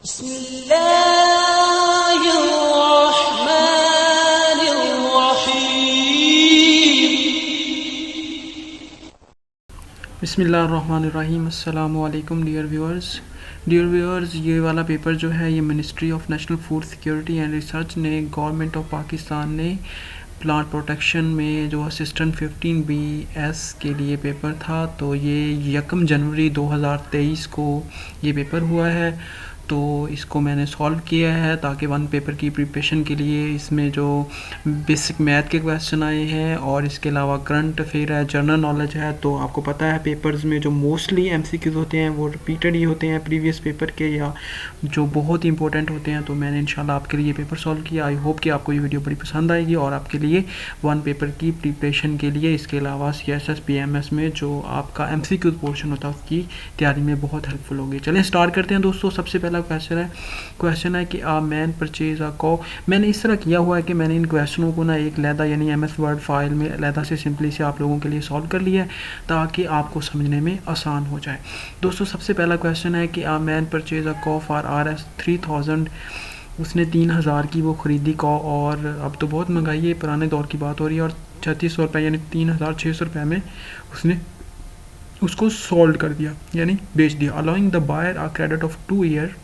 बिस्मिल्लाहिर्रहमानिर्रहीम। अस्सलामु अलैकुम डियर व्यूअर्स, ये वाला पेपर जो है ये ministry of national food security and research ने गवर्नमेंट ऑफ पाकिस्तान ने प्लांट प्रोटेक्शन में जो असिस्टेंट 15BS के लिए पेपर था, तो ये 1 जनवरी 2023 को ये पेपर हुआ है। तो इसको मैंने सॉल्व किया है ताकि वन पेपर की प्रिपरेशन के लिए इसमें जो बेसिक मैथ के क्वेश्चन आए हैं और इसके अलावा करंट अफेयर है, जनरल नॉलेज है। तो आपको पता है पेपर्स में जो मोस्टली MCQs होते हैं वो रिपीटेड ही होते हैं प्रीवियस पेपर के, या जो बहुत ही इंपॉर्टेंट होते हैं। तो मैंने इंशाल्लाह आपके लिए पेपर सॉल्व किया। आई होप कि आपको ये वीडियो बड़ी पसंद आएगी और आपके लिए वन पेपर की प्रिपरेशन के लिए, इसके अलावा CSS PMS में जो आपका MCQ पोर्शन होता है उसकी तैयारी में बहुत हेल्पफुल होगी। चलें स्टार्ट करते हैं दोस्तों। सबसे पहला क्वेश्चन है कि आ मैन परचेज अ कॉ। मैंने इस तरह किया हुआ है कि मैंने इन क्वेश्चनों को ना एक लैदा यानी MS वर्ड फाइल में लैदा से सिंपली से आप लोगों के लिए सॉल्व कर लिया है ताकि आपको समझने में आसान हो जाए। दोस्तों सबसे पहला क्वेश्चन है कि आ मैन परचेज अ कॉ फॉर RS 3000। उसने 3000 की वो ख़रीदी कॉ, और अब तो बहुत महंगाई है, पुराने दौर की बात हो रही है, और 3600 रुपये यानी 3600 रुपये में उसने उसको सोल्ड कर दिया यानी बेच दिया। Allowing the buyer a credit of 2 year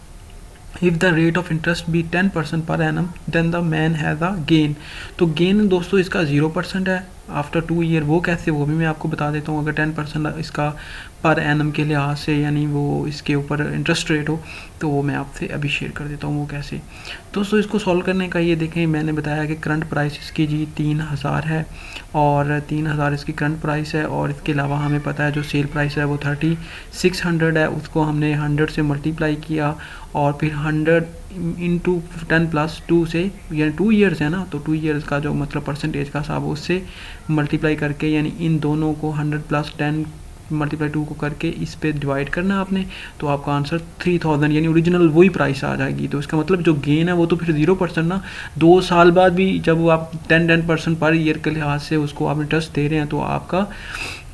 if the rate of interest be 10% per annum then the man has a gain. तो गेन दोस्तों इसका 0% है आफ्टर 2 ईयर। वो कैसे, वो भी मैं आपको बता देता हूँ। अगर 10% इसका पर एनम के लिहाज से यानी वो इसके ऊपर इंटरेस्ट रेट हो तो वो मैं आपसे अभी शेयर कर देता हूँ वो कैसे। दोस्तों इसको सॉल्व करने का ये देखें, मैंने बताया कि करंट प्राइस इसकी जी 3000 है और 3000 इसकी करंट प्राइस है, और इसके अलावा हमें पता है जो सेल प्राइस है वो 3600 है। उसको हमने 100 से मल्टीप्लाई किया और फिर 100 इंटू 10+2 से, यानी 2 ईयर्स है ना, तो 2 ईयर्स का जो मतलब परसेंटेज का हिसाब उससे मल्टीप्लाई करके, यानी इन दोनों को 100 + 10 × 2 को करके इस पे डिवाइड करना आपने, तो आपका आंसर 3000 यानी ओरिजिनल वही प्राइस आ जाएगी। तो इसका मतलब जो गेन है वो तो फिर 0% ना, 2 साल बाद भी जब आप 10% पर ईयर के लिहाज से उसको आप इंटरेस्ट दे रहे हैं तो आपका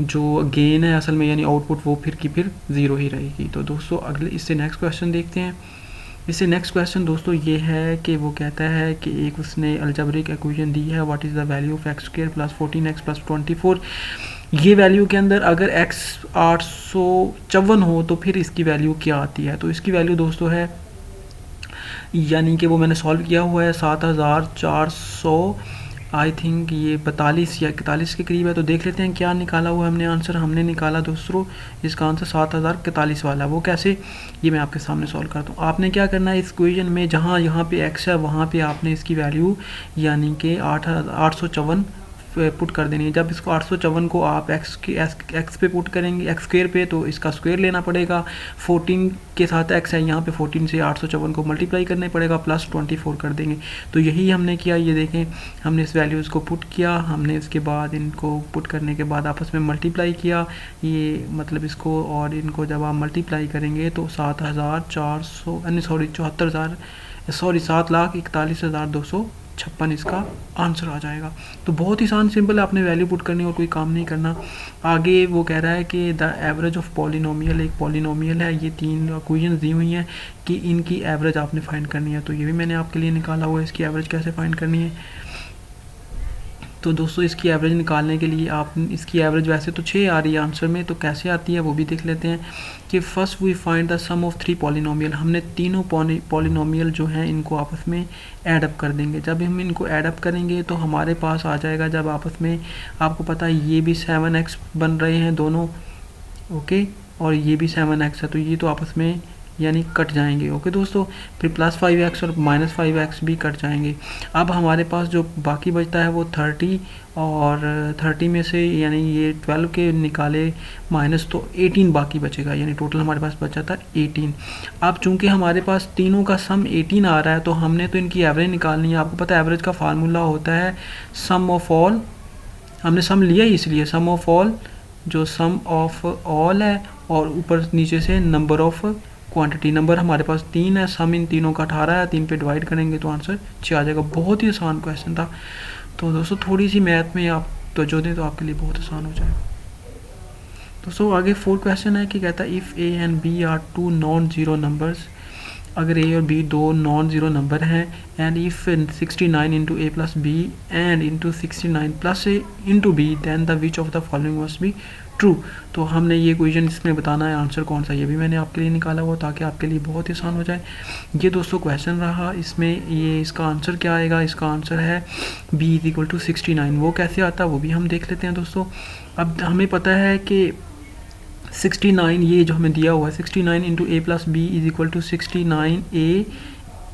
जो गेन है असल में यानी आउटपुट वो फिर की फिर 0 ही रहेगी। तो दोस्तों अगले इससे नेक्स्ट क्वेश्चन देखते हैं। इससे नेक्स्ट क्वेश्चन दोस्तों ये है कि वो कहता है कि एक उसने अलजेब्रिक इक्वेशन दी है, what is the value of x² + 14x + 24। ये वैल्यू के अंदर अगर x 854 हो तो फिर इसकी वैल्यू क्या आती है। तो इसकी वैल्यू दोस्तों है, यानी कि वो मैंने सॉल्व किया हुआ है 7400 आई थिंक ये 42 या 41 के करीब है। तो देख लेते हैं क्या निकाला हुआ हमने आंसर। हमने निकाला दोस्तों इसका आंसर 7041 वाला। वो कैसे, ये मैं आपके सामने सॉल्व करता हूँ। आपने क्या करना है, इस इक्वेशन में जहाँ यहाँ पे x है वहाँ पे आपने इसकी वैल्यू यानी कि 854 पुट कर देनी है। जब इसको 854 को आप x पे पुट करेंगे, x² पे, तो इसका स्क्वायर लेना पड़ेगा। 14 के साथ x है यहाँ पे, 14 से 854 को मल्टीप्लाई करना पड़ेगा, प्लस 24 कर देंगे। तो यही हमने किया। ये देखें हमने इस वैल्यूज़ को पुट किया, हमने इसके बाद इनको पुट करने के बाद आपस में मल्टीप्लाई किया, ये मतलब इसको और इनको जब आप मल्टीप्लाई करेंगे तो 7,41,256 इसका आंसर आ जाएगा। तो बहुत ही आसान सिंपल है, आपने वैल्यू पुट करनी और कोई काम नहीं करना। आगे वो कह रहा है कि द एवरेज ऑफ पॉलिनोमियल, एक पॉलिनोमियल है, ये 3 इक्वेशंस दी हुई हैं कि इनकी एवरेज आपने फाइंड करनी है। तो ये भी मैंने आपके लिए निकाला हुआ है, इसकी एवरेज कैसे फाइंड करनी है। तो दोस्तों इसकी एवरेज निकालने के लिए आप, इसकी एवरेज वैसे तो 6 आ रही है आंसर में, तो कैसे आती है वो भी देख लेते हैं। कि first we find the sum of 3 polynomial. हमने तीनों पॉलिनोमियल जो हैं इनको आपस में ऐडअप कर देंगे। जब हम इनको ऐडअप करेंगे तो हमारे पास आ जाएगा, जब आपस में आपको पता है ये भी 7x बन रहे हैं दोनों, ओके, और ये भी 7x है, तो ये तो आपस में यानी कट जाएंगे। ओके दोस्तों, फिर +5x और -5x भी कट जाएंगे। अब हमारे पास जो बाकी बचता है वो 30, और 30 में से यानी ये 12 के निकाले माइनस तो 18 बाकी बचेगा, यानी टोटल हमारे पास बचा था 18। अब चूंकि हमारे पास तीनों का सम 18 आ रहा है तो हमने तो इनकी एवरेज निकालनी है। आपको पता है एवरेज का फार्मूला होता है सम ऑफ ऑल, हमने सम लिया ही इसलिए सम ऑफ ऑल, जो सम ऑफ ऑल है और ऊपर नीचे से नंबर ऑफ क्वांटिटी। नंबर हमारे पास 3 है, सम इन तीनों का 18 है, 3 पे डिवाइड करेंगे तो आंसर 6 आ जाएगा। बहुत ही आसान क्वेश्चन था। तो दोस्तों थोड़ी सी मैथ में आप तवज्जो दें तो आपके लिए बहुत आसान हो जाएगा। दोस्तों आगे 4 क्वेश्चन है कि कहता है if A and B are 2 non zero numbers अगर ए और बी दो नॉन ज़ीरो नंबर हैं and if 69 into A plus B and into 69 plus A into B then the which of the following must be true. तो हमने ये question इसमें बताना है आंसर कौन सा, ये भी मैंने आपके लिए निकाला हुआ ताकि आपके लिए बहुत ही आसान हो जाए। ये दोस्तों क्वेश्चन रहा, इसमें ये इसका आंसर क्या आएगा, इसका आंसर है b इज इक्वल टू 69। वो कैसे आता है वो भी हम देख लेते हैं दोस्तों। अब हमें पता है कि 69 ये जो हमें दिया हुआ है 69 into A plus B is equal to 69 A,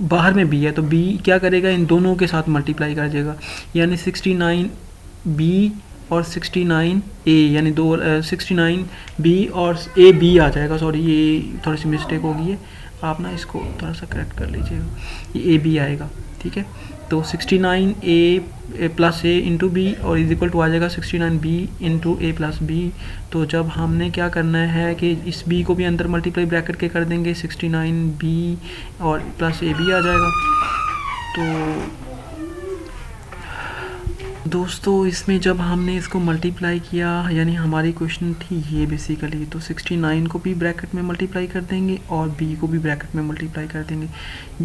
बाहर में b है तो b क्या करेगा, इन दोनों के साथ मल्टीप्लाई कर देगा, यानी 69 b और 69 ए, यानी 69 बी और ए बी आ जाएगा। सॉरी ये थोड़ी सी मिस्टेक होगी है, आप ना इसको थोड़ा सा करेक्ट कर लीजिएगा, ये ए बी आएगा, ठीक है। तो 69 ए प्लस ए इंटू बी और इज इक्वल टू आ जाएगा 69 B into A plus B. तो जब हमने क्या करना है कि इस बी को भी अंदर मल्टीप्लाई ब्रैकेट के कर देंगे, 69 बी और प्लस ए बी आ जाएगा। तो दोस्तों इसमें जब हमने इसको मल्टीप्लाई किया, यानी हमारी क्वेश्चन थी ये बेसिकली, तो 69 को भी ब्रैकेट में मल्टीप्लाई कर देंगे और b को भी ब्रैकेट में मल्टीप्लाई कर देंगे।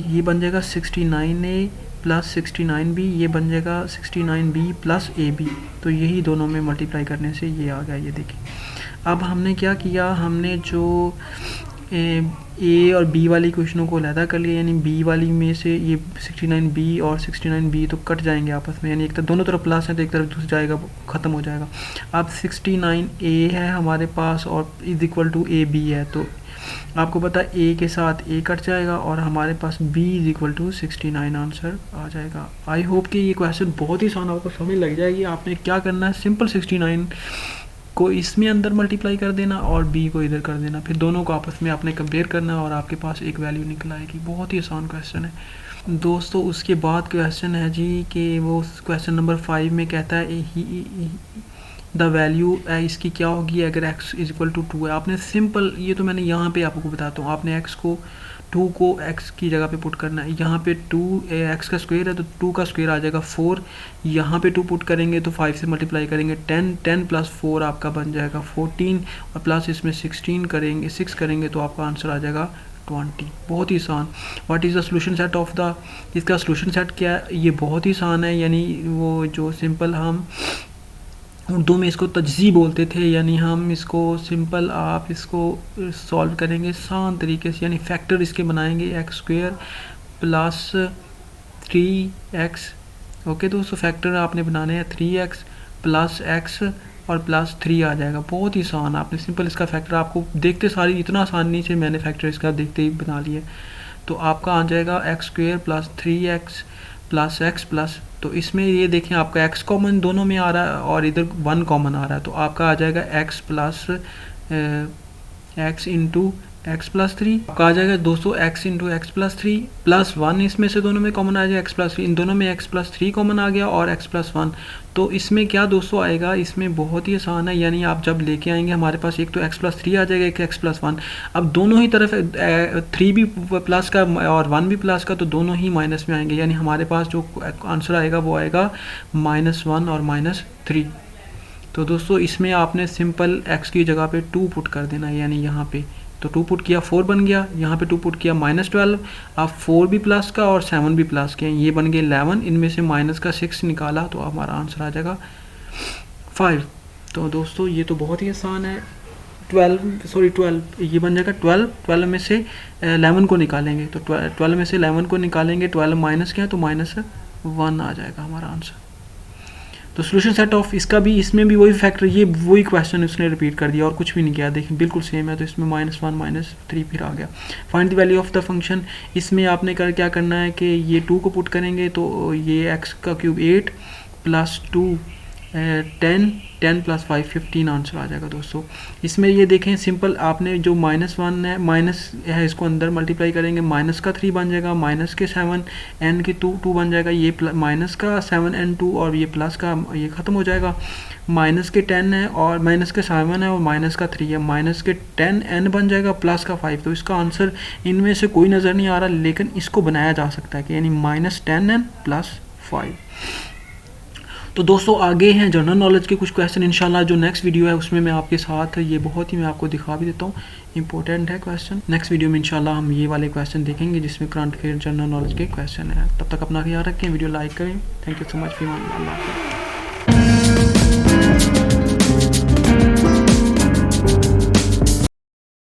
ये बन जाएगा 69a प्लस 69b, ये बन जाएगा 69b प्लस ab। तो यही दोनों में मल्टीप्लाई करने से ये आ गया, ये देखिए। अब हमने क्या किया, हमने जो ए और बी वाली क्वेश्चनों को अलहदा कर लिया, यानी बी वाली में से ये 69b और 69b तो कट जाएंगे आपस में, यानी एक तरफ दोनों तरफ प्लस है तो एक तरफ दूसरी जाएगा, ख़त्म हो जाएगा। अब 69a है हमारे पास और is equal to A B है, तो आपको पता है ए के साथ ए कट जाएगा और हमारे पास b is equal to 69 answer आ जाएगा। आई होप कि ये क्वेश्चन बहुत ही आसान आपको समझ लग जाएगी। आपने क्या करना है, सिंपल 69 को इसमें अंदर मल्टीप्लाई कर देना और b को इधर कर देना, फिर दोनों को आपस में आपने कंपेयर करना और आपके पास एक वैल्यू निकल आएगी। बहुत ही आसान क्वेश्चन है दोस्तों। उसके बाद क्वेश्चन है जी कि वो क्वेश्चन नंबर 5 में कहता है द वैल्यू इसकी क्या होगी अगर x इज इक्वल टू 2 है। आपने सिंपल, ये तो मैंने यहाँ पे आपको बताता हूँ, आपने x को 2 को x की जगह पे पुट करना है। यहाँ पे 2 x का स्क्वायर है तो 2 का स्क्वायर आ जाएगा 4, यहाँ पे 2 पुट करेंगे तो 5 से मल्टीप्लाई करेंगे 10 प्लस 4 आपका बन जाएगा 14 और प्लस इसमें 16 करेंगे 6 करेंगे तो आपका आंसर आ जाएगा 20। बहुत ही आसान। What is the solution set of the, इसका सोल्यूशन सेट क्या है, ये बहुत ही आसान है। यानी वो जो सिंपल हम उर्दू में इसको तजज़ी बोलते थे, यानी हम इसको सिंपल आप इसको सॉल्व करेंगे आसान तरीके से, यानी फैक्टर इसके बनाएंगे x square plus 3x। Okay दोस्तों, फैक्टर आपने बनाने हैं 3x प्लस x और प्लस 3 आ जाएगा। बहुत ही आसान, आपने सिंपल इसका फैक्टर आपको देखते सारी इतना आसानी से मैंने फैक्टर इसका देखते ही बना लिया। तो आपका आ जाएगा x square plus 3x plus x plus, तो इसमें ये देखें आपका x कॉमन दोनों में आ रहा है और इधर 1 कॉमन आ रहा है, तो आपका आ जाएगा x plus x into x plus 3 आपका आ जाएगा दोस्तों x into x plus 3 plus 1, इसमें से दोनों में कॉमन आ जाएगा x प्लस 3, इन दोनों में x प्लस 3 कॉमन आ गया और x प्लस 1। तो इसमें क्या दोस्तों आएगा, इसमें बहुत ही आसान है, यानी आप जब लेके आएंगे हमारे पास एक तो x प्लस 3 आ जाएगा, एक x प्लस 1। अब दोनों ही तरफ 3 भी प्लस का और 1 भी प्लस का, तो दोनों ही माइनस में आएंगे, यानी हमारे पास जो आंसर आएगा वो आएगा -1 और -3। तो दोस्तों इसमें आपने सिंपल x की जगह पे 2 पुट कर देना है, यानी यहाँ पे तो 2 पुट किया 4 बन गया, यहाँ पे 2 पुट किया -12, अब 4 भी प्लस का और 7 भी प्लस के, ये बन गए 11, इनमें से माइनस का 6 निकाला तो हमारा आंसर आ जाएगा 5। तो दोस्तों ये तो बहुत ही आसान है। 12 ये बन जाएगा 12 में से 11 को निकालेंगे, तो 12 में से 11 को निकालेंगे, 12 माइनस क्या है तो -1 आ जाएगा हमारा आंसर। तो सोल्यूशन सेट ऑफ इसका भी, इसमें भी वही फैक्टर, ये वही क्वेश्चन उसने रिपीट कर दिया और कुछ भी नहीं किया, देखिए बिल्कुल सेम है। तो इसमें -1 -3 फिर आ गया। Find the value of the function, इसमें आपने क्या करना है कि ये 2 को पुट करेंगे तो ये x का क्यूब 8 प्लस 2 10 प्लस 5 15 आंसर आ जाएगा दोस्तों। इसमें ये देखें सिंपल, आपने जो -1 है माइनस है इसको अंदर मल्टीप्लाई करेंगे, माइनस का 3 बन जाएगा, माइनस के 7 n के 2 बन जाएगा, ये माइनस का 7 n 2 और ये प्लस का ये ख़त्म हो जाएगा। माइनस के 10 है और माइनस के 7 है और माइनस का 3 है, माइनस के 10 n बन जाएगा प्लस का 5। तो इसका आंसर इनमें से कोई नज़र नहीं आ रहा, लेकिन इसको बनाया जा सकता है कि यानी -10 n प्लस 5। तो दोस्तों आगे हैं जनरल नॉलेज के कुछ क्वेश्चन इंशाल्लाह। जो नेक्स्ट वीडियो है उसमें मैं आपके साथ ये बहुत ही मैं आपको दिखा भी देता हूँ, इंपॉर्टेंट है क्वेश्चन। नेक्स्ट वीडियो में इंशाल्लाह हम ये वाले क्वेश्चन देखेंगे जिसमें करंट अफेयर जनरल नॉलेज के क्वेश्चन है। तब तक अपना ख्याल रखें, वीडियो लाइक करें। Thank you so much. Fee Allah.